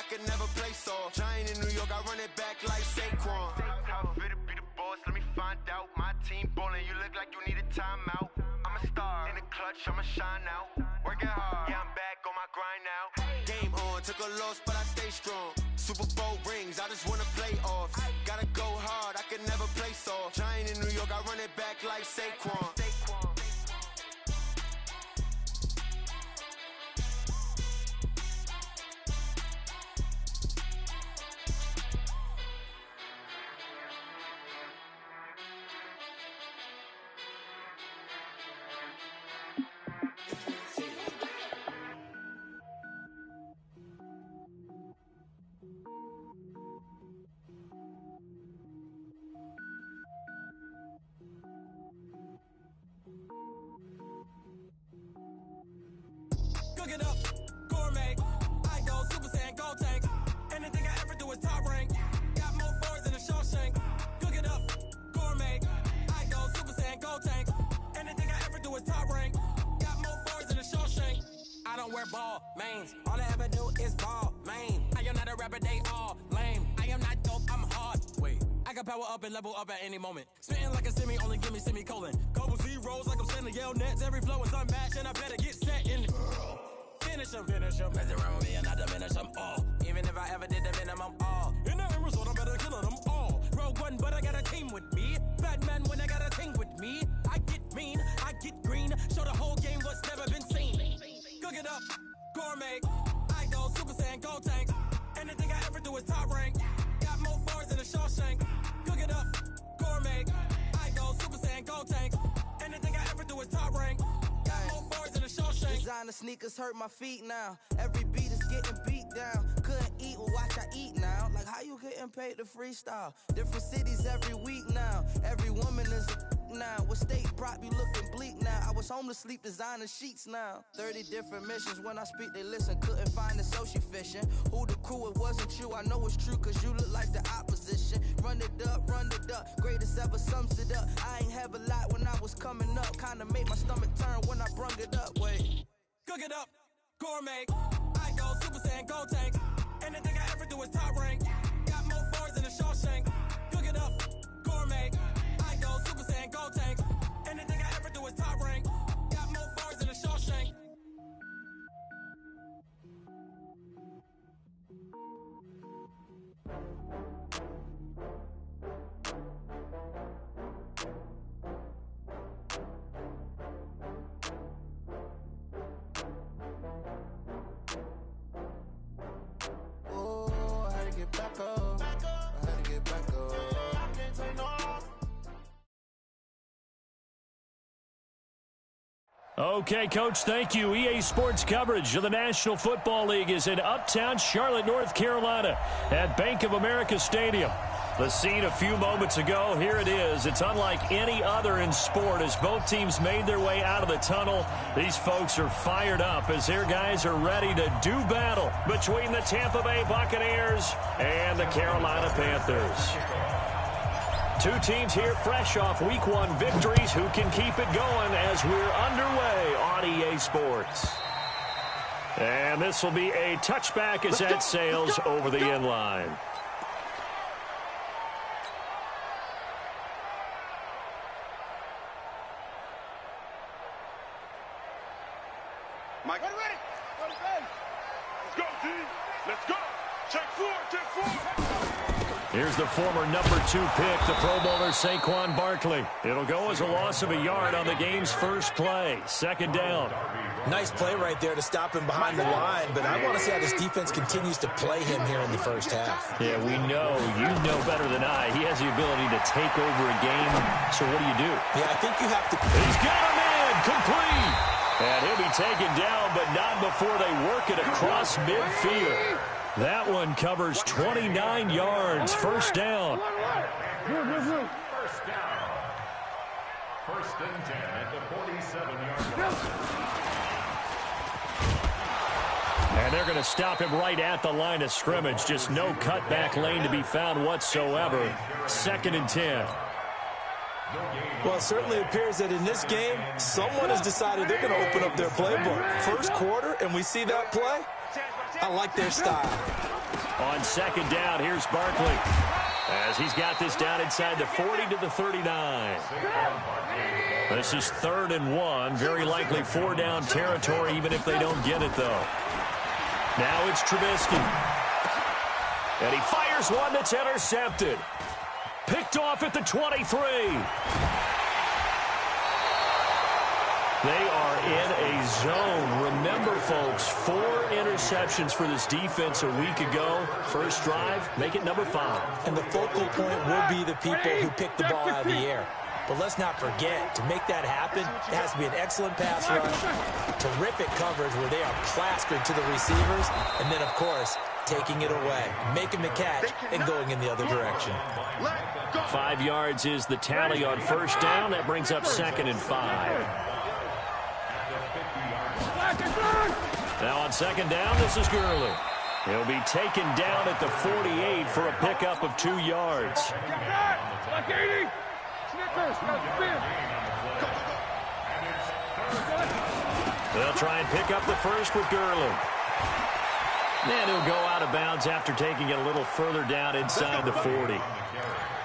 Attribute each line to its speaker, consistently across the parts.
Speaker 1: could never play soft. Giant in New York, I run it back like Saquon. How fit to be the boss, let me find out. My team ballin', you look like you need a timeout. I'm a star, in the clutch, I'ma shine out. Working hard, yeah, I'm back on my grind now. Game on, took a loss, but I stay strong. Super Bowl rings, I just wanna play off. Gotta go hard, I could never play soft. Giant in New York, I run it back like Saquon.
Speaker 2: Cook it up, gourmet. I go Super Saiyan, go tank. Anything I ever do is top rank. Got more boards than a Shawshank. Cook it up, gourmet. I go Super Saiyan, go tank. Anything I ever do is top rank. Got more boards than a Shawshank. I don't wear ball mains. All I ever do is ball main. I am not a rapper, they all lame. I am not dope, I'm hard. Wait, I can power up and level up at any moment. Spitting like a semi, only give me semicolon. Couple zeros like I'm sending yell nets. Every flow is unmatched and I better get set in. Finish them. Mess around with me and I diminish them all. Even if I ever did the minimum all. In the end result, I'm better killing them all. Rogue One, but I got a team with me. Batman when I got a team with me. I get mean, I get green. Show the whole game what's never been seen. Cook it up, gourmet. I go Super Saiyan, go tank. Anything I ever do is top rank. Got more bars than a Shawshank. Cook it up, gourmet. I go Super Saiyan, go tank. Anything I ever do is top rank.
Speaker 3: Designer sneakers hurt my feet now. Every beat is getting beat down. Couldn't eat, well watch I eat now. Like how you getting paid to freestyle? Different cities every week now. Every woman is a now. What state prop you looking bleak now? I was home to sleep designer sheets now. 30 different missions. When I speak they listen. Couldn't find the social fishing. Who the crew, it wasn't you. I know it's true cause you look like the opposition. Run it up. Greatest ever sums it up. I ain't have a lot when I was coming up. Kinda made my stomach turn when I brung it up. Wait.
Speaker 2: Cook it up, gourmet. I go Super Saiyan, go tank. Anything I ever do is top rank. Got more bars than a Shawshank. Cook it up, gourmet. I go Super Saiyan, go tank. Anything I ever do is top rank. Got more bars than a Shawshank.
Speaker 4: Okay, Coach, thank you. EA Sports coverage of the National Football League is in Uptown Charlotte, North Carolina at Bank of America Stadium. The scene a few moments ago, here it is. It's unlike any other in sport as both teams made their way out of the tunnel. These folks are fired up as their guys are ready to do battle between the Tampa Bay Buccaneers and the Carolina Panthers. Two teams here fresh off Week 1 victories who can keep it going as we're underway on EA Sports. And this will be a touchback as that sails over the end line.
Speaker 5: Mike, ready? Let's go, D. Let's go. Check four.
Speaker 4: Here's the former number 2 pick, the Pro Bowler Saquon Barkley. It'll go as a loss of a yard on the game's first play. Second down.
Speaker 6: Nice play right there to stop him behind the line, but I want to see how this defense continues to play him here in the first half.
Speaker 4: Yeah, we know. You know better than I. He has the ability to take over a game. So what do?
Speaker 6: Yeah, I think you have to.
Speaker 4: He's got him in. Complete. And he'll be taken down, but not before they work it across midfield. That one covers 29 yards. First down.
Speaker 7: First down. First and 10 at the 47-yard line.
Speaker 4: And they're going to stop him right at the line of scrimmage. Just no cutback lane to be found whatsoever. Second and 10.
Speaker 6: Well, it certainly appears that in this game, someone has decided they're going to open up their playbook. First quarter, and we see that play. I like their style.
Speaker 4: On second down, here's Barkley, as he's got this down inside the 40 to the 39. This is 3rd and 1, very likely 4-down territory, even if they don't get it, though. Now it's Trubisky. And he fires one that's intercepted. Picked off at the 23. They are in a zone. Remember, folks, 4 interceptions for this defense a week ago. First drive, make it number 5.
Speaker 6: And the focal point will be the people who pick the ball out of the air. But let's not forget, to make that happen, it has to be an excellent pass rush, terrific coverage where they are plastered to the receivers, and then, of course, taking it away, making the catch, and going in the other direction.
Speaker 4: 5 yards is the tally on first down. That brings up 2nd and 5. Now on second down, this is Gurley. He'll be taken down at the 48 for a pickup of 2 yards. They'll try and pick up the first with Gurley. And he'll go out of bounds after taking it a little further down inside the 40.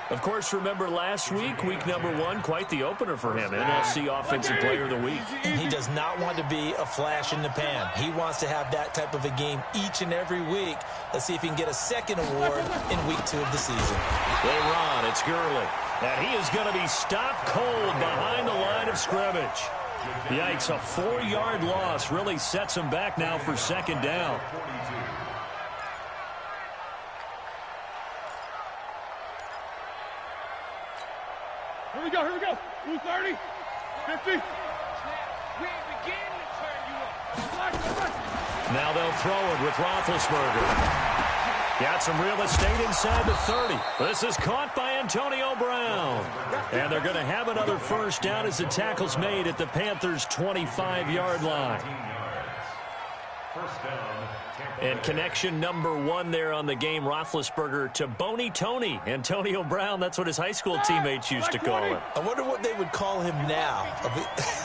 Speaker 4: Of course, remember last week, week number 1, quite the opener for him. NFC Offensive Player of the Week.
Speaker 6: And he does not want to be a flash in the pan. He wants to have that type of a game each and every week. Let's see if he can get a second award in week 2 of the season.
Speaker 4: They run. It's Gurley. And he is going to be stopped cold behind the line of scrimmage. Yikes, a 4-yard loss really sets him back now for second down.
Speaker 5: Here we go, here we go. 230, 50.
Speaker 4: Now they'll throw it with Roethlisberger. Got some real estate inside the 30. This is caught by Antonio Brown. And they're going to have another first down as the tackle's made at the Panthers' 25-yard line.
Speaker 7: First down.
Speaker 4: And connection number 1 there on the game, Roethlisberger to Boney Tony. Antonio Brown, that's what his high school teammates used to call him.
Speaker 6: I wonder what they would call him now.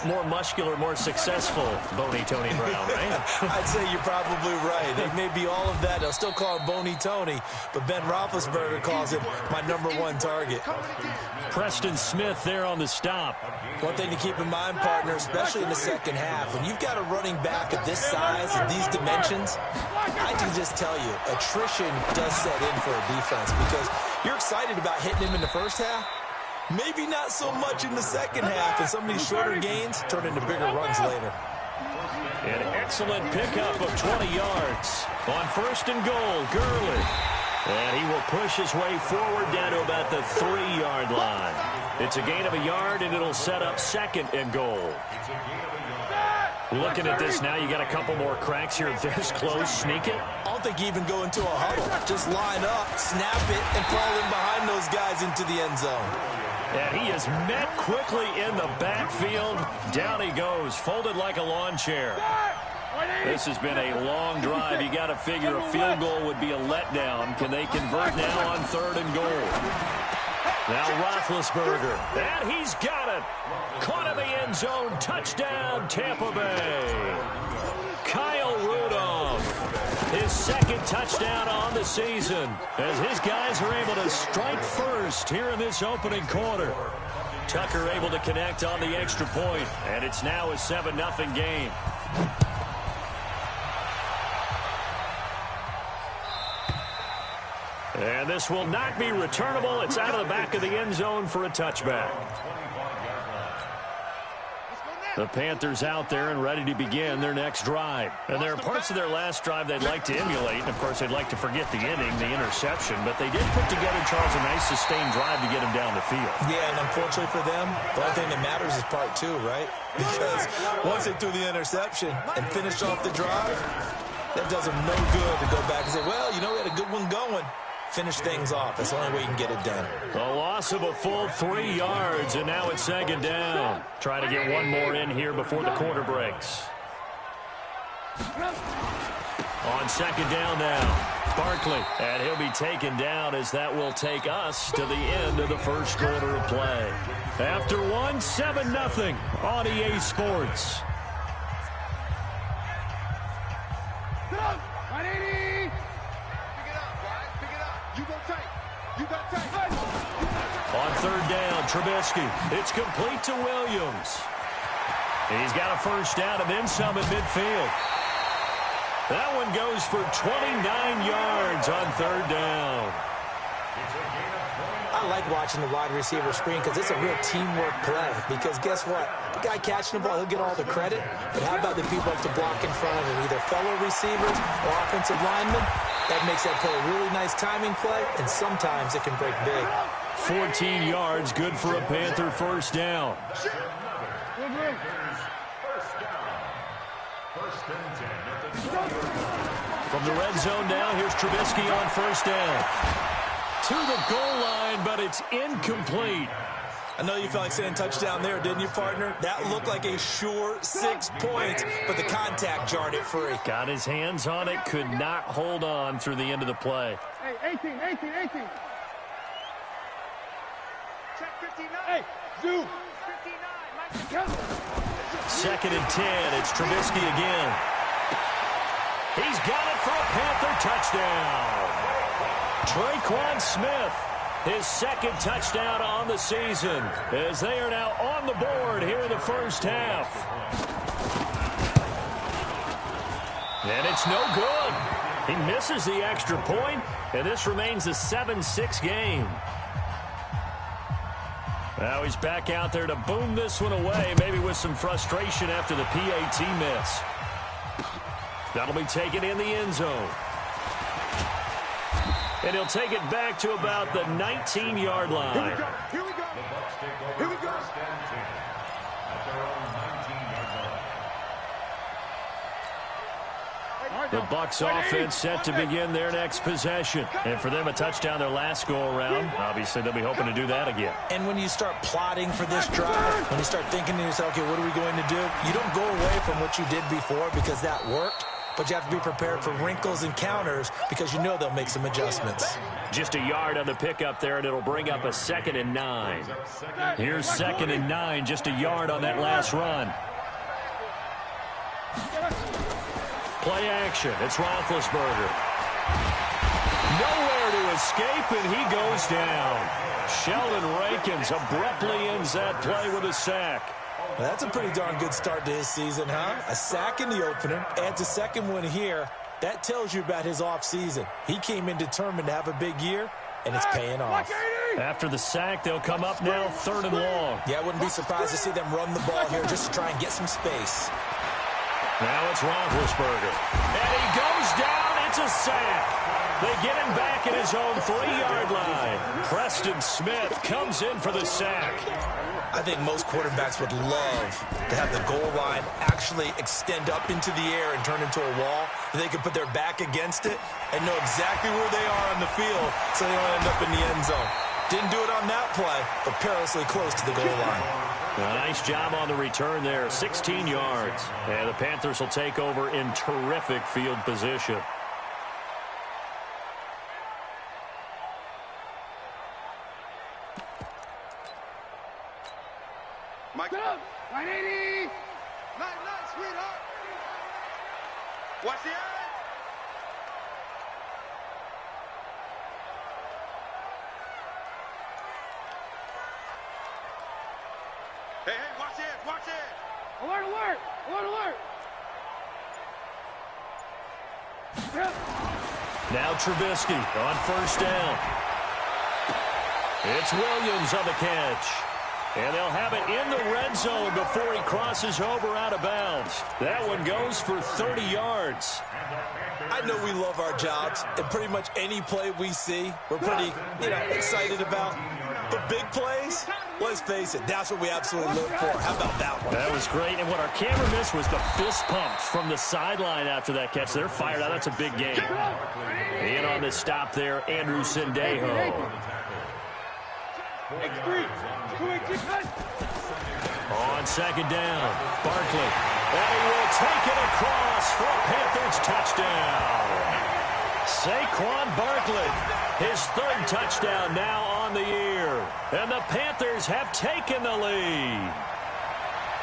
Speaker 4: More muscular, more successful Boney Tony Brown, right?
Speaker 6: I'd say you're probably right. They may be all of that. They'll still call him Boney Tony, but Ben Roethlisberger calls him my number 1 target.
Speaker 4: Preston Smith there on the stop.
Speaker 6: One thing to keep in mind, partner, especially in the second half, when you've got a running back of this size and these dimensions, I can just tell you, attrition does set in for a defense because you're excited about hitting him in the first half. Maybe not so much in the second half, and some of these shorter gains turn into bigger runs later.
Speaker 4: An excellent pickup of 20 yards. On first and goal, Gurley. And he will push his way forward down to about the 3-yard line. It's a gain of a yard, and it'll set up 2nd and goal. Looking at this now, you got a couple more cracks here. This close, sneak it.
Speaker 6: I don't think you even go into a huddle. Just line up, snap it, and fall in behind those guys into the end zone.
Speaker 4: And he is met quickly in the backfield. Down he goes, folded like a lawn chair. This has been a long drive. You got to figure a field goal would be a letdown. Can they convert now on 3rd and goal? Now Roethlisberger, and he's got it. Caught in the end zone, touchdown, Tampa Bay. Kyle Rudolph, his 2nd touchdown on the season, as his guys are able to strike first here in this opening quarter. Tucker able to connect on the extra point, and it's now a 7-0 game. And this will not be returnable. It's out of the back of the end zone for a touchback. The Panthers out there and ready to begin their next drive. And there are parts of their last drive they'd like to emulate. And, of course, they'd like to forget the inning, the interception. But they did put together, Charles, a nice sustained drive to get him down the field.
Speaker 6: Yeah, and unfortunately for them, the only thing that matters is part 2, right? Because once they threw the interception and finished off the drive, that does them no good to go back and say, well, you know, we had a good one going. Finish things off. That's the only way you can get it done.
Speaker 4: A loss of a full 3 yards, and now it's 2nd down. Try to get one more in here before the quarter breaks. On 2nd down now, Barkley, and he'll be taken down as that will take us to the end of the first quarter of play. After 7-0 on EA Sports. On third down, Trubisky. It's complete to Williams. He's got a first down and then some at midfield. That one goes for 29 yards on third down.
Speaker 6: I like watching the wide receiver screen because it's a real teamwork play. Because guess what? The guy catching the ball, he'll get all the credit. But how about the people up to block in front of him, either fellow receivers or offensive linemen? That makes that play a really nice timing play, and sometimes it can break big.
Speaker 4: 14 yards, good for a Panther first down. From the red zone now, here's Trubisky on first down. To the goal line, but it's incomplete.
Speaker 6: I know you felt like saying touchdown there, didn't you, partner? That looked like a sure 6 points, but the contact jarred it free.
Speaker 4: Got his hands on it, could not hold on through the end of the play.
Speaker 5: Hey, 18. Check 59. Hey, Zoo. 59.
Speaker 4: Second and 10, it's Trubisky again. He's got it for a Panther touchdown. Traquan Smith, his second touchdown on the season, as they are now on the board here in the first half. And it's no good. He misses the extra point, and this remains a 7-6 game. Now he's back out there to boom this one away, maybe with some frustration after the PAT miss. That'll be taken in the end zone. And he'll take it back to about the 19-yard line.
Speaker 5: Here we go.
Speaker 4: The Bucs offense set to begin their next possession. And for them, a touchdown their last go-around. Obviously, they'll be hoping to do that again.
Speaker 6: And when you start plotting for this drive, when you start thinking to yourself, okay, what are we going to do? You don't go away from what you did before because that worked. But you have to be prepared for wrinkles and counters because you know they'll make some adjustments.
Speaker 4: Just a yard on the pickup there, and it'll bring up a 2nd and 9. Here's 2nd and 9, just a yard on that last run. Play action. It's Roethlisberger. Nowhere to escape, and he goes down. Sheldon Rankins abruptly ends that play with a sack.
Speaker 6: Well, that's a pretty darn good start to his season, huh? A sack in the opener, adds a second one here. That tells you about his offseason. He came in determined to have a big year, and it's paying off.
Speaker 4: After the sack, they'll come up now 3rd and long.
Speaker 6: Yeah, I wouldn't be surprised to see them run the ball here just to try and get some space.
Speaker 4: Now it's Roethlisberger. And he goes down. It's a sack. They get him back at his own 3-yard line. Preston Smith comes in for the sack.
Speaker 6: I think most quarterbacks would love to have the goal line actually extend up into the air and turn into a wall. They can put their back against it and know exactly where they are on the field so they don't end up in the end zone. Didn't do it on that play, but perilously close to the goal line.
Speaker 4: Nice job on the return there, 16 yards. And the Panthers will take over in terrific field position.
Speaker 5: Mike up. 980. Nice, sweetheart. Watch the eye. Hey, watch it. Alert.
Speaker 4: Now Trubisky on first down. It's Williams on the catch. And they'll have it in the red zone before he crosses over out of bounds. That one goes for 30 yards.
Speaker 6: I know we love our jobs, and pretty much any play we see, we're pretty, excited about. But big plays, let's face it, that's what we absolutely live for. How about that one?
Speaker 4: That was great, and what our camera missed was the fist pumps from the sideline after that catch. They're fired out. That's a big game. In on the stop there, Andrew Sendejo. On second down, Barkley. And he will take it across for a Panthers touchdown. Saquon Barkley, his 3rd touchdown now on the year. And the Panthers have taken the lead.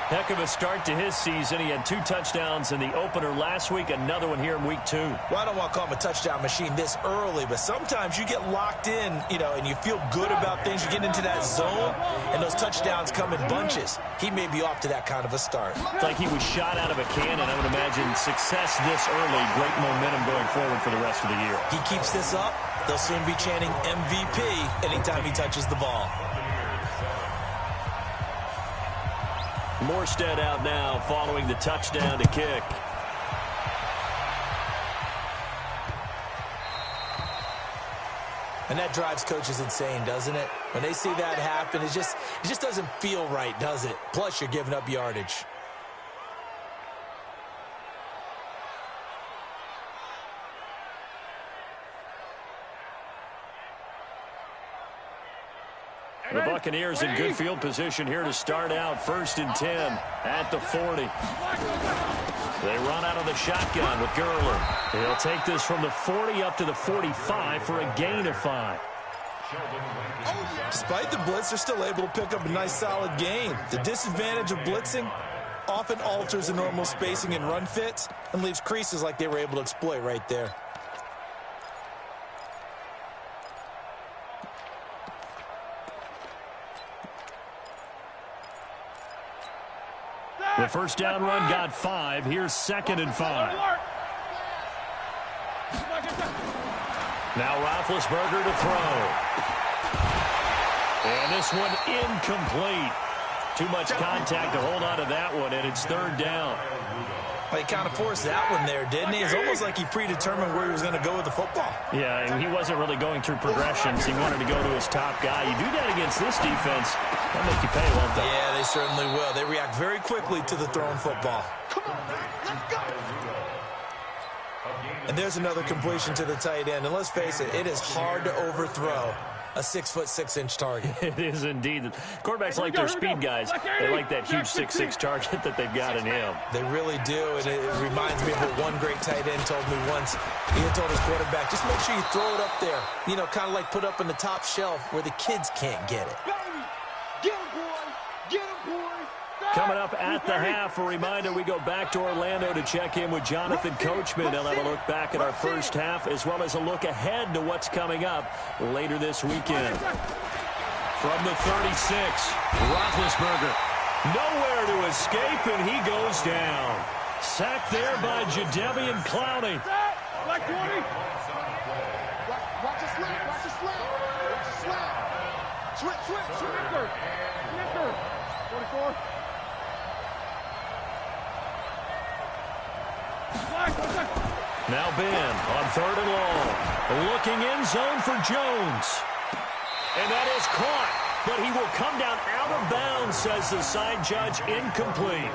Speaker 4: Heck of a start to his season. He had 2 touchdowns in the opener last week, another one here in week 2.
Speaker 6: Well, I don't want to call him a touchdown machine this early, but sometimes you get locked in, and you feel good about things. You get into that zone, and those touchdowns come in bunches. He may be off to that kind of a start.
Speaker 4: It's like he was shot out of a cannon. I would imagine success this early, great momentum going forward for the rest of the year.
Speaker 6: He keeps this up, they'll soon be chanting MVP anytime he touches the ball.
Speaker 4: Morstead out now following the touchdown to kick.
Speaker 6: And that drives coaches insane, doesn't it? When they see that happen, it just doesn't feel right, does it? Plus, you're giving up yardage.
Speaker 4: The Buccaneers in good field position here to start out. 1st and 10 at the 40. They run out of the shotgun with Gurley. He'll take this from the 40 up to the 45 for a gain of 5.
Speaker 6: Despite the blitz, they're still able to pick up a nice solid gain. The disadvantage of blitzing often alters the normal spacing and run fits and leaves creases like they were able to exploit right there.
Speaker 4: The first down run got 5. Here's 2nd and 5. Now Roethlisberger to throw. And this one incomplete. Too much contact to hold on to that one, and it's 3rd down.
Speaker 6: Well, he kind of forced that one there, didn't he? It's almost like he predetermined where he was going to go with the football.
Speaker 4: Yeah, and he wasn't really going through progressions. He wanted to go to his top guy. You do that against this defense, they'll make you pay, won't they?
Speaker 6: Yeah, they certainly will. They react very quickly to the thrown football. And there's another completion to the tight end. And let's face it, it is hard to overthrow a 6'6" target.
Speaker 4: It is indeed. Quarterbacks like their speed guys. They like that huge 6'6" target that they've got in him.
Speaker 6: They really do, and it reminds me of what one great tight end told me once. He had told his quarterback, just make sure you throw it up there. Kind of like put up in the top shelf where the kids can't get it.
Speaker 5: Get him, boy! Get him, boy!
Speaker 4: Coming up at the half, a reminder, we go back to Orlando to check in with Jonathan Coachman. He'll have a look back at our first half as well as a look ahead to what's coming up later this weekend. From the 36, Roethlisberger. Nowhere to escape, and he goes down. Sacked there by Jadeveon Clowney.
Speaker 5: Black 20!
Speaker 8: Watch the slant, watch the slant. Watch the slant. Switch.
Speaker 5: Snicker! 44.
Speaker 4: Now Ben on 3rd and long. Looking in zone for Jones. And that is caught. But he will come down out of bounds, says the side judge. Incomplete.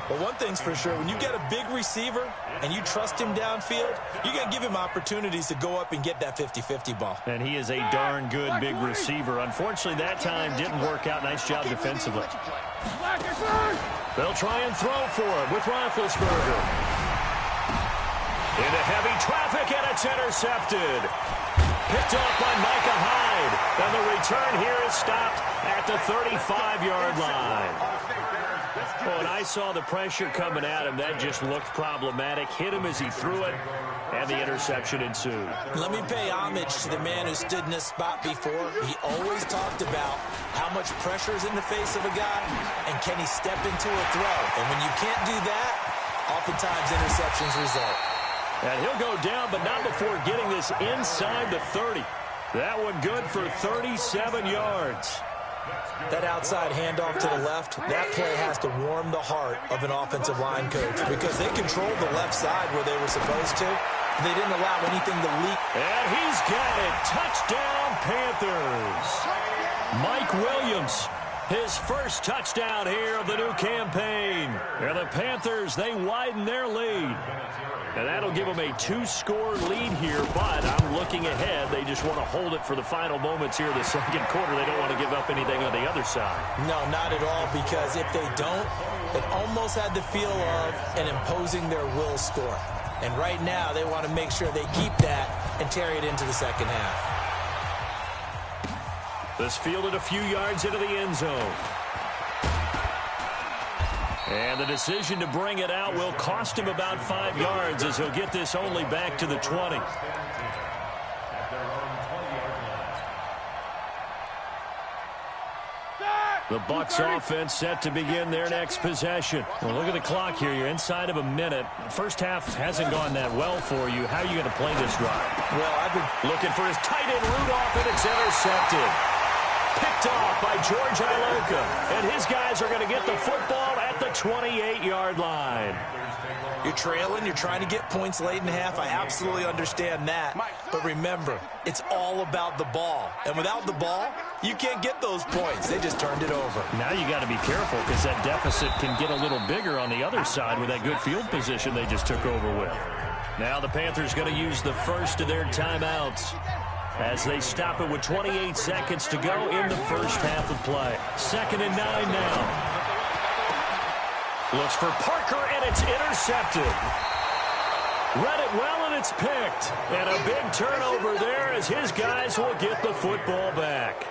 Speaker 6: Well, one thing's for sure. When you get a big receiver and you trust him downfield, you're going to give him opportunities to go up and get that 50-50 ball.
Speaker 4: And he is a darn good big receiver. Unfortunately, that time didn't work out. Nice job defensively. They'll try and throw for him with Roethlisberger. Into heavy traffic, and it's intercepted. Picked off by Micah Hyde. And the return here is stopped at the 35-yard line. Oh, and I saw the pressure coming at him. That just looked problematic. Hit him as he threw it, and the interception ensued.
Speaker 6: Let me pay homage to the man who stood in this spot before. He always talked about how much pressure is in the face of a guy, and can he step into a throw. And when you can't do that, oftentimes interceptions result.
Speaker 4: And he'll go down, but not before getting this inside the 30. That one good for 37 yards.
Speaker 6: That outside handoff to the left, that play has to warm the heart of an offensive line coach because they controlled the left side where they were supposed to. They didn't allow anything to leak.
Speaker 4: And he's got it. Touchdown, Panthers. Mike Williams, his first touchdown here of the new campaign. And the Panthers, they widen their lead. And that'll give them a 2-score lead here, but I'm looking ahead. They just want to hold it for the final moments here of the second quarter. They don't want to give up anything on the other side.
Speaker 6: No, not at all, because if they don't, it almost had the feel of an imposing their will score. And right now, they want to make sure they keep that and carry it into the second half.
Speaker 4: This fielded a few yards into the end zone. And the decision to bring it out will cost him about 5 yards as he'll get this only back to the 20. The Bucs offense set to begin their next possession. Well, look at the clock here. You're inside of a minute. First half hasn't gone that well for you. How are you going to play this drive?
Speaker 6: Well, I've been
Speaker 4: looking for his tight end Rudolph, and it's intercepted. Picked off by George Iloka. And his guys are going to get the football at the 28-yard line.
Speaker 6: You're trailing. You're trying to get points late in half. I absolutely understand that. But remember, it's all about the ball. And without the ball, you can't get those points. They just turned it over.
Speaker 4: Now you got to be careful because that deficit can get a little bigger on the other side with that good field position they just took over with. Now the Panthers going to use the first of their timeouts as they stop it with 28 seconds to go in the first half of play. 2nd and 9 now. Looks for Parker, and it's intercepted. Read it well, and it's picked. And a big turnover there as his guys will get the football back.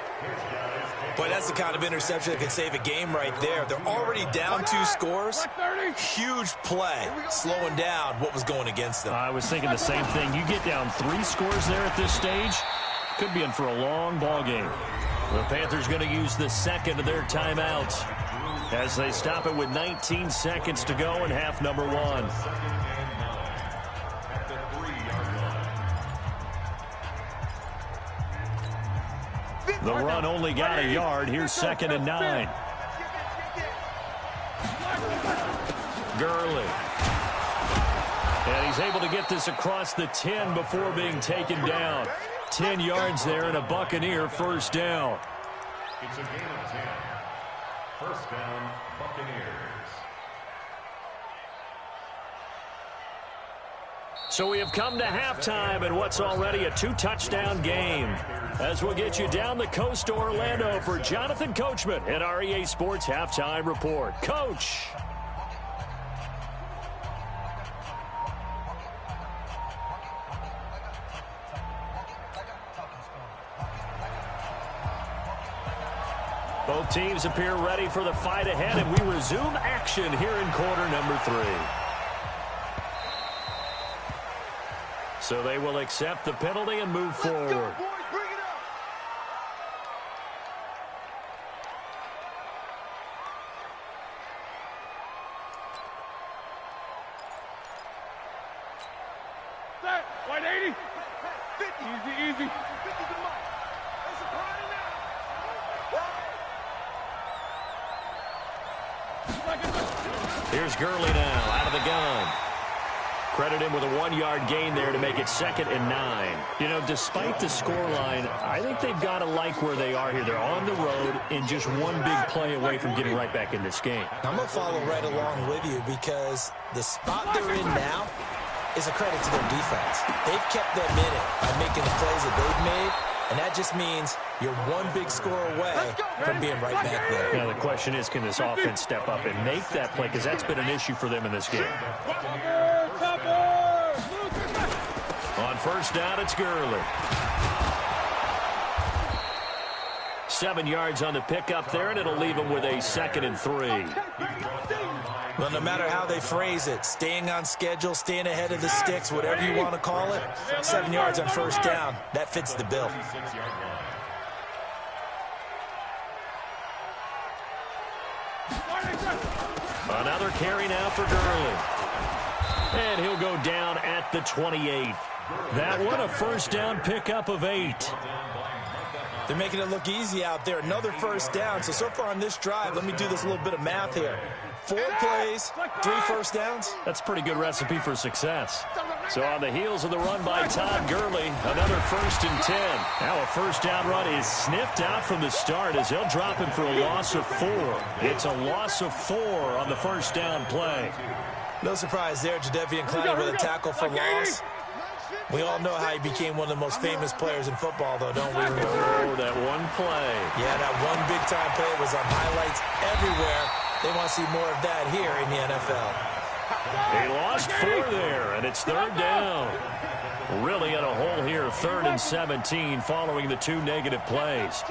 Speaker 6: Boy, that's the kind of interception that can save a game right there. They're already down 2 scores. Huge play, slowing down what was going against them.
Speaker 4: I was thinking the same thing. You get down 3 scores there at this stage, could be in for a long ball game. The Panthers going to use the second of their timeouts as they stop it with 19 seconds to go in half number 1. The run only got a yard. Here's 2nd and 9. Gurley. And he's able to get this across the 10 before being taken down. 10 yards there and a Buccaneer first down.
Speaker 7: It's a game of 10. First down, Buccaneers.
Speaker 4: So we have come to halftime in what's already a 2-touchdown game. As we'll get you down the coast to Orlando for Jonathan Coachman at our EA Sports Halftime Report. Coach. Both teams appear ready for the fight ahead, and we resume action here in quarter number 3. So they will accept the penalty and move forward.
Speaker 5: Set. 180. 50. Easy, easy. 50 to Mike. It's a party now.
Speaker 4: Here's Gurley now out of the gun. Credit him with a 1-yard gain there to make it 2nd and 9. You know, despite the scoreline, I think they've got to like where they are here. They're on the road and just one big play away from getting right back in this game.
Speaker 6: I'm going to follow right along with you because the spot they're in now is a credit to their defense. They've kept them in it by making the plays that they've made, and that just means you're one big score away from being right back there.
Speaker 4: Now the question is, can this offense step up and make that play? Because that's been an issue for them in this game. On first down, it's Gurley. 7 yards on the pickup there, and it'll leave him with a 2nd and 3.
Speaker 6: Well, no matter how they phrase it, staying on schedule, staying ahead of the sticks, whatever you want to call it, 7 yards on first down, that fits the bill.
Speaker 4: Another carry now for Gurley. And he'll go down at the 28. That one a first down pickup of 8.
Speaker 6: They're making it look easy out there. Another first down. So far on this drive, let me do this little bit of math here. 4 plays, 3 first downs.
Speaker 4: That's a pretty good recipe for success. So on the heels of the run by Todd Gurley, another 1st and 10. Now a first down run is sniffed out from the start as they'll drop him for a loss of 4. It's a loss of 4 on the first down play.
Speaker 6: No surprise there, Jadeveon Clowney with a tackle for loss. We all know how he became one of the most famous players in football, though, don't we?
Speaker 4: Oh, that one play.
Speaker 6: Yeah, that one big-time play was on highlights everywhere. They want to see more of that here in the NFL.
Speaker 4: They lost 4 there, and it's 3rd down. Really in a hole here, 3rd and 17 following the 2 negative plays.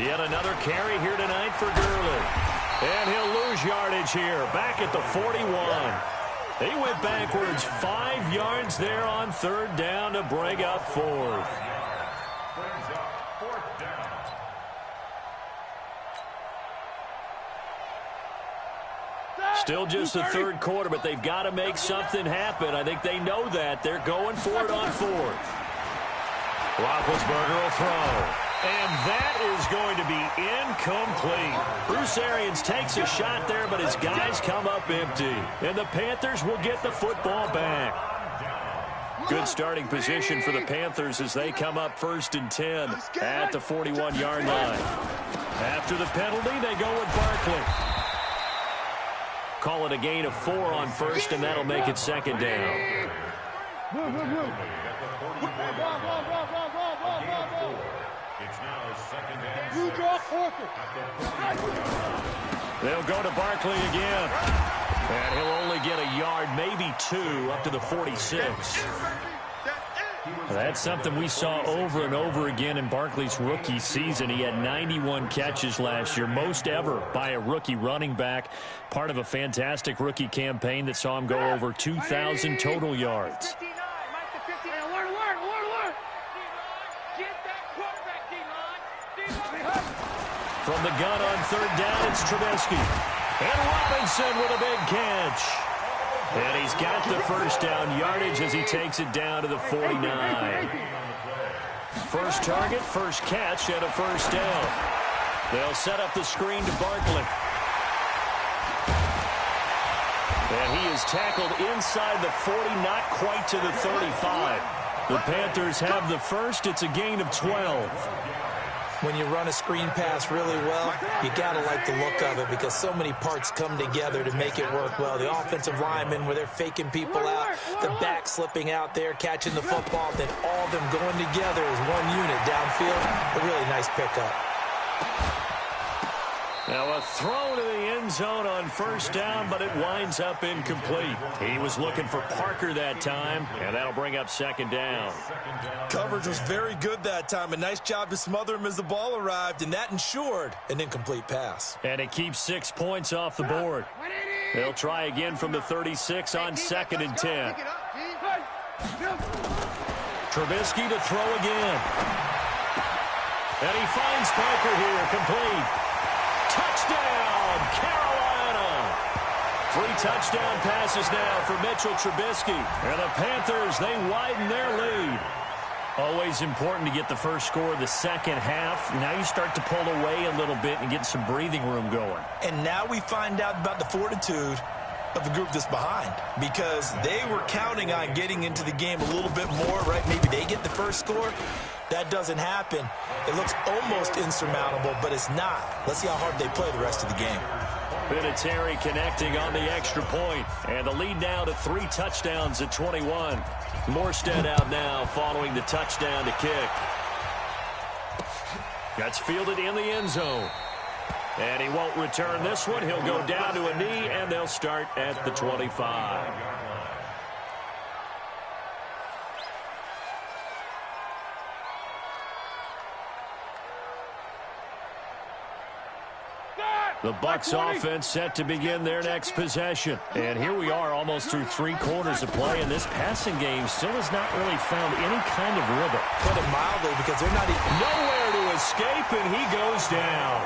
Speaker 4: Yet another carry here tonight for Gurley. And he'll lose yardage here, back at the 41. He went backwards 5 yards there on third down to bring up fourth. Still just the third quarter, but they've got to make something happen. I think they know that. They're going for it on fourth. Roethlisberger will throw. And that is going to be incomplete. Bruce Arians takes a shot there, but his guys come up empty. And the Panthers will get the football back. Good starting position for the Panthers as they come up 1st and 10 at the 41-yard line. After the penalty, they go with Barkley. Call it a gain of 4 on first, and that'll make it second down. They'll go to Barkley again. And he'll only get a yard, maybe 2, up to the 46. That's something we saw over and over again in Barkley's rookie season. He had 91 catches last year, most ever by a rookie running back. Part of a fantastic rookie campaign that saw him go over 2,000 total yards. From the gun on third down, it's Trubisky. And Robinson with a big catch. And he's got the first down yardage as he takes it down to the 49. First target, first catch, and a first down. They'll set up the screen to Barkley. And he is tackled inside the 40, not quite to the 35. The Panthers have the first. It's a gain of 12.
Speaker 6: When you run a screen pass really well, you got to like the look of it because so many parts come together to make it work well. The offensive linemen, where they're faking people out, the back slipping out there, catching the football, then all of them going together as one unit downfield. A really nice pickup.
Speaker 4: Now a throw to the end zone on first down, but it winds up incomplete. He was looking for Parker that time, and that'll bring up second down.
Speaker 6: Coverage was very good that time. A nice job to smother him as the ball arrived, and that ensured an incomplete pass.
Speaker 4: And it keeps 6 points off the board. They'll try again from the 36 on 2nd and 10. Trubisky to throw again. And he finds Parker here, complete. Touchdown, Carolina! 3 touchdown passes now for Mitchell Trubisky. And the Panthers, they widen their lead. Always important to get the first score of the second half. Now you start to pull away a little bit and get some breathing room going.
Speaker 6: And now we find out about the fortitude of the group that's behind, because they were counting on getting into the game a little bit more, right? Maybe they get the first score. That doesn't happen. It looks almost insurmountable, but it's not. Let's see how hard they play the rest of the game.
Speaker 4: Vinatieri connecting on the extra point, and the lead now to 3 touchdowns at 21. Morstead out now following the touchdown to kick. That's fielded in the end zone. And he won't return this one. He'll go down to a knee, and they'll start at the 25. The Bucs offense set to begin their next possession. And here we are almost through 3 quarters of play, and this passing game still has not really found any kind of rhythm.
Speaker 6: Put it mildly, because they're not even...
Speaker 4: Nowhere to escape, and he goes down.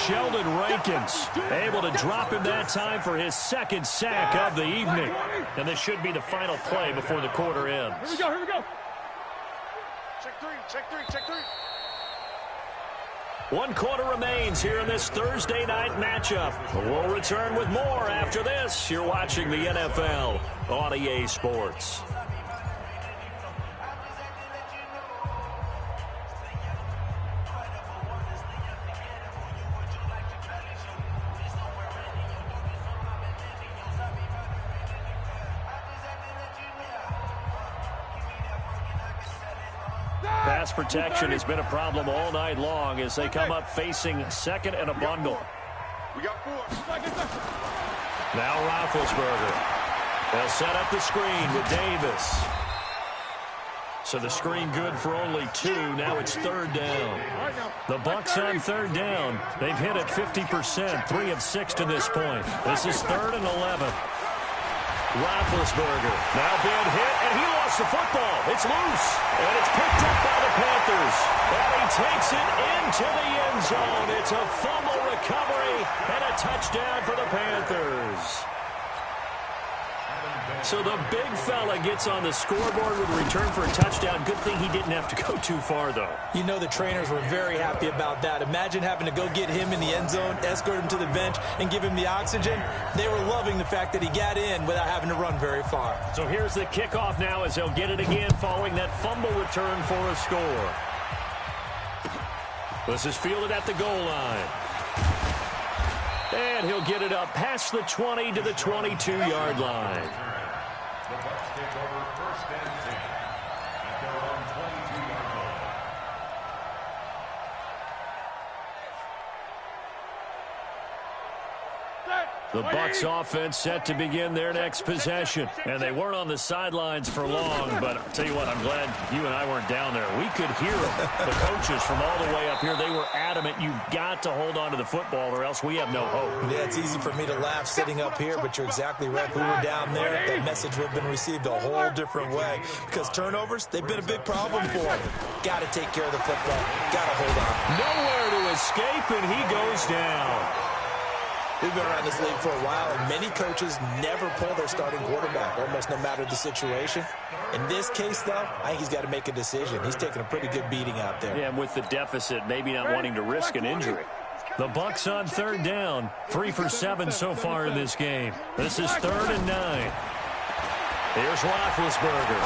Speaker 4: Sheldon Rankins able to drop him that time for his 2nd sack of the evening. And this should be the final play before the quarter ends.
Speaker 5: Here we go, here we go. Check 3, check 3, check 3.
Speaker 4: 1 quarter remains here in this Thursday night matchup. We'll return with more after this. You're watching the NFL on EA Sports. Pass protection has been a problem all night long as they come up facing 2nd and a bundle.
Speaker 5: We got 4.
Speaker 4: Now Roethlisberger. They'll set up the screen with Davis. So the screen good for only 2. Now it's third down. The Bucs on third down. They've hit it 50%, 3 of 6 to this point. This is 3rd and 11. Roethlisberger now being hit, and he lost the football. It's loose, and it's picked up by the Panthers. And he takes it into the end zone. It's a fumble recovery and a touchdown for the Panthers. So the big fella gets on the scoreboard with a return for a touchdown. Good thing he didn't have to go too far, though.
Speaker 6: You know the trainers were very happy about that. Imagine having to go get him in the end zone, escort him to the bench, and give him the oxygen. They were loving the fact that he got in without having to run very far.
Speaker 4: So here's the kickoff now as he'll get it again following that fumble return for a score. This is fielded at the goal line. And he'll get it up past the 20 to the 22-yard line.
Speaker 7: The Bucs take over 1st and 10 at their own 22-yard line.
Speaker 4: The Bucs offense set to begin their next possession. And they weren't on the sidelines for long, but I'll tell you what, I'm glad you and I weren't down there. We could hear them. The coaches from all the way up here, they were adamant, you've got to hold on to the football or else we have no hope.
Speaker 6: Yeah, it's easy for me to laugh sitting up here, but you're exactly right. If we were down there, that message would have been received a whole different way. Because turnovers, they've been a big problem for them. Got to take care of the football. Got to hold on.
Speaker 4: Nowhere to escape, and he goes down.
Speaker 6: We've been around this league for a while, and many coaches never pull their starting quarterback, almost no matter the situation. In this case, though, I think he's got to make a decision. He's taking a pretty good beating out there.
Speaker 4: Yeah, and with the deficit, maybe not wanting to risk an injury. The Bucs on third down, 3 for 7 so far in this game. This is 3rd and 9. Here's Roethlisberger.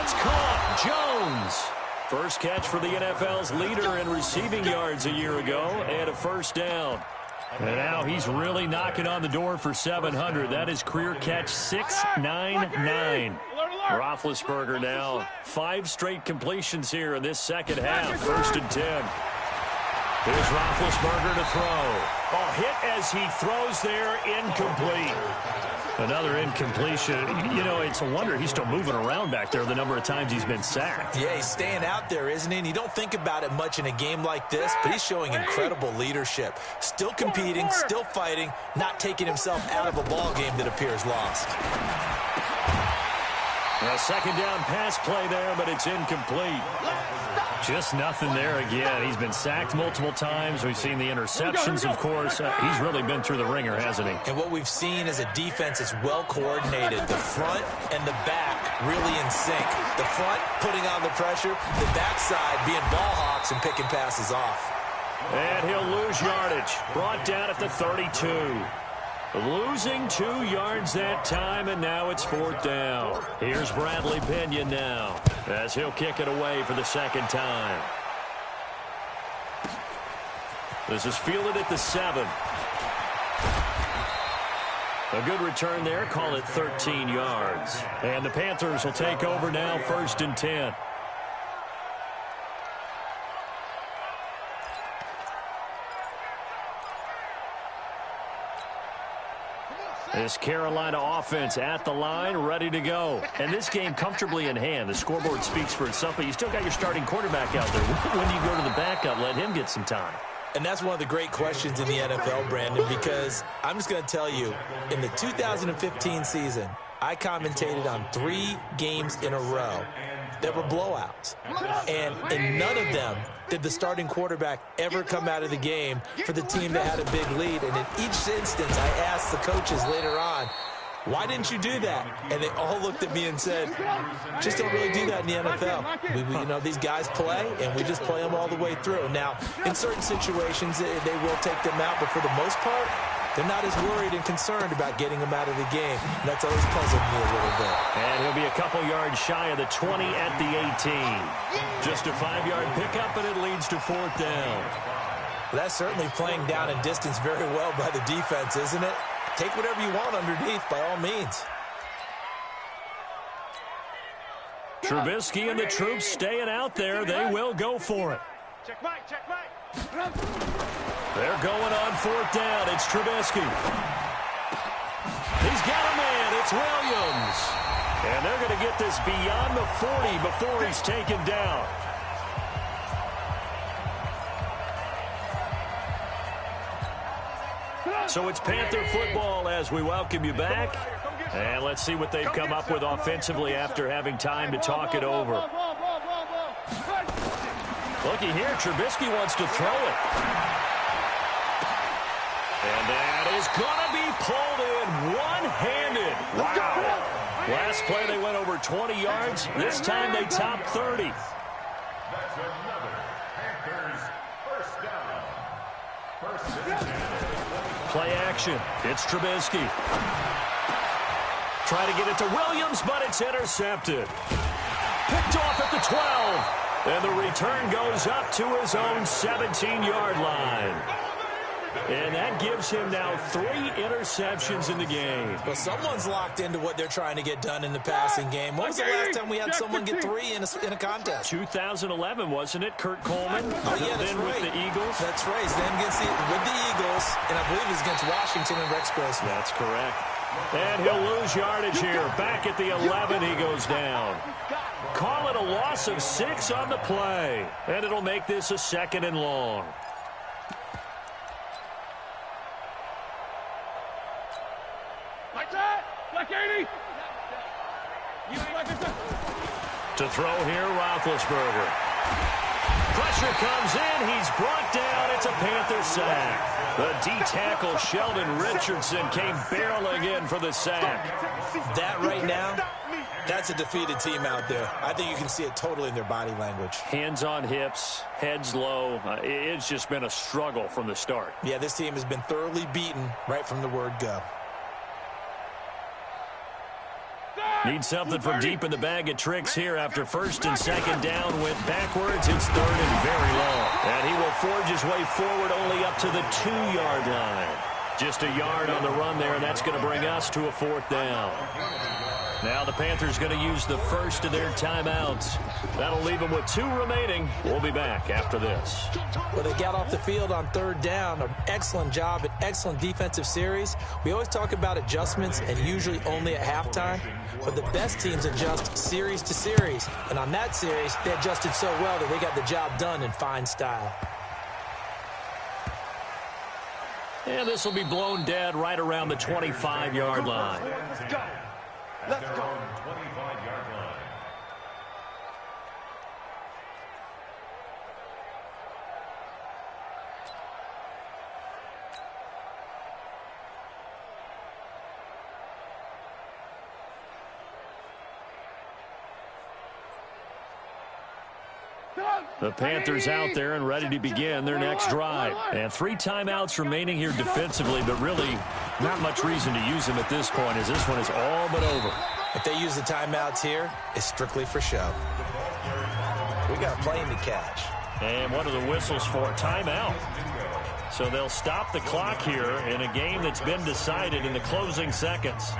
Speaker 4: It's caught. Jones. First catch for the NFL's leader in receiving yards a year ago, and a first down. And now he's really knocking on the door for 700. That is career catch 699. Roethlisberger now 5 straight completions here in this second half. 1st and 10. Here's Roethlisberger to throw. Oh, hit as he throws there, incomplete. Another incompletion. You know, it's a wonder he's still moving around back there the number of times he's been sacked.
Speaker 6: Yeah, he's staying out there, isn't he? And you don't think about it much in a game like this, but he's showing incredible leadership. Still competing, still fighting, not taking himself out of a ball game that appears lost.
Speaker 4: A second down pass play there, but it's incomplete. Just nothing there again. He's been sacked multiple times. We've seen the interceptions, of course. He's really been through the ringer, hasn't he?
Speaker 6: And what we've seen is a defense that's well coordinated. The front and the back really in sync. The front putting on the pressure, the backside being ball hawks and picking passes off.
Speaker 4: And he'll lose yardage. Brought down at the 32. Losing 2 yards that time, and now it's 4th down. Here's Bradley Pinion now as he'll kick it away for the second time. This is fielded at the 7. A good return there. Call it 13 yards. And the Panthers will take over now, 1st and 10. This Carolina offense at the line, ready to go. And this game comfortably in hand. The scoreboard speaks for itself, but you still got your starting quarterback out there. When do you go to the backup? Let him get some time.
Speaker 6: And that's one of the great questions in the NFL, Brandon, because I'm just going to tell you, in the 2015 season, I commentated on 3 games in a row that were blowouts. And in none of them did the starting quarterback ever come out of the game for the team that had a big lead. And in each instance, I asked the coaches later on, why didn't you do that? And they all looked at me and said, just don't really do that in the NFL. You know, these guys play, and we just play them all the way through. Now, in certain situations, they will take them out, but for the most part, they're not as worried and concerned about getting them out of the game. And that's always puzzled me a little bit.
Speaker 4: And he'll be a couple yards shy of the 20 at the 18. Just a 5-yard pickup, and it leads to 4th down.
Speaker 6: Well, that's certainly playing down and distance very well by the defense, isn't it? Take whatever you want underneath, by all means.
Speaker 4: Trubisky and the troops staying out there. They will go for it.
Speaker 5: Check Mike, check Mike.
Speaker 4: They're going on 4th down. It's Trubisky. He's got a man. It's Williams. And they're going to get this beyond the 40 before he's taken down. So it's Panther football as we welcome you back. And let's see what they've come up with offensively after having time to talk it over. Looky here, Trubisky wants to throw it. And that is going to be pulled in one-handed. Wow. Last play they went over 20 yards. This time they topped 30.
Speaker 7: That's another Panthers first down. First down.
Speaker 4: Play action. It's Trubisky. Try to get it to Williams, but it's intercepted. Picked off at the 12. And the return goes up to his own 17-yard line. And that gives him now 3 interceptions in the game.
Speaker 6: Well, someone's locked into what they're trying to get done in the passing game. When was the last time we had someone get 3 in a contest?
Speaker 4: 2011, wasn't it? Kurt Coleman.
Speaker 6: Oh, yeah, that's
Speaker 4: then
Speaker 6: right.
Speaker 4: with the Eagles.
Speaker 6: That's right. Then with the Eagles, and I believe it's against Washington and Rex Grossman.
Speaker 4: That's correct. And he'll lose yardage here. Back at the 11, he goes down. Call it a loss of 6 on the play. And it'll make this a 2nd and long.
Speaker 5: Like that! Like 80!
Speaker 4: To throw here, Roethlisberger. Pressure comes in. He's brought down. It's a Panther sack. The D-tackle, Sheldon Richardson, came barreling in for the sack.
Speaker 6: That right now, that's a defeated team out there. I think you can see it totally in their body language.
Speaker 4: Hands on hips, heads low. It's just been a struggle from the start.
Speaker 6: Yeah, this team has been thoroughly beaten right from the word go.
Speaker 4: Need something from deep in the bag of tricks here after 1st and 2nd down went backwards. It's 3rd and very long. And he will forge his way forward only up to the 2-yard line. Just a yard on the run there, and that's going to bring us to a 4th down. Now the Panthers going to use the first of their timeouts. That'll leave them with 2 remaining. We'll be back after this.
Speaker 6: Well, they got off the field on 3rd down. An excellent job, an excellent defensive series. We always talk about adjustments and usually only at halftime. But the best teams adjust series to series. And on that series, they adjusted so well that they got the job done in fine style.
Speaker 4: And this will be blown dead right around the 25-yard line.
Speaker 5: Let's go. Let's go.
Speaker 7: 25-yard line.
Speaker 4: The Panthers out there and ready to begin their next drive. And 3 timeouts remaining here defensively, but really not much reason to use them at this point as this one is all but over.
Speaker 6: If they use the timeouts here, it's strictly for show. We got a plane to catch.
Speaker 4: And what are the whistles for? Timeout. So they'll stop the clock here in a game that's been decided in the closing seconds.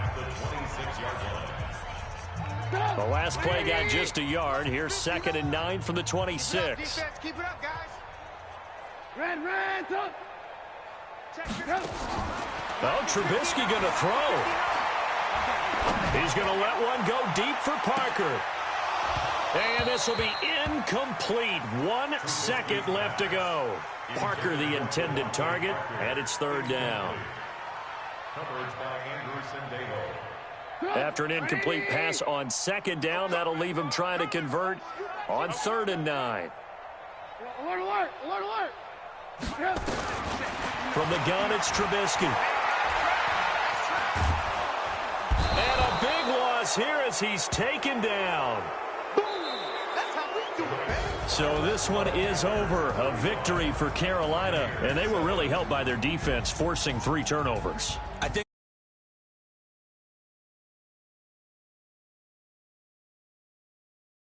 Speaker 4: The last play got just a yard. Here's 2nd and 9 from the 26.
Speaker 8: Defense, keep it up, guys.
Speaker 5: Ran, up.
Speaker 4: Oh, Trubisky going to throw. He's going to let one go deep for Parker. And this will be incomplete. 1 second left to go. Parker the intended target, and it's 3rd down.
Speaker 7: Coverage by Anderson Dale.
Speaker 4: After an incomplete pass on 2nd down, that'll leave him trying to convert on 3rd and 9.
Speaker 5: Alert, alert, alert, alert.
Speaker 4: From the gun, it's Trubisky. And a big loss here as he's taken down. So this one is over. A victory for Carolina, and they were really helped by their defense, forcing 3 turnovers.
Speaker 6: I think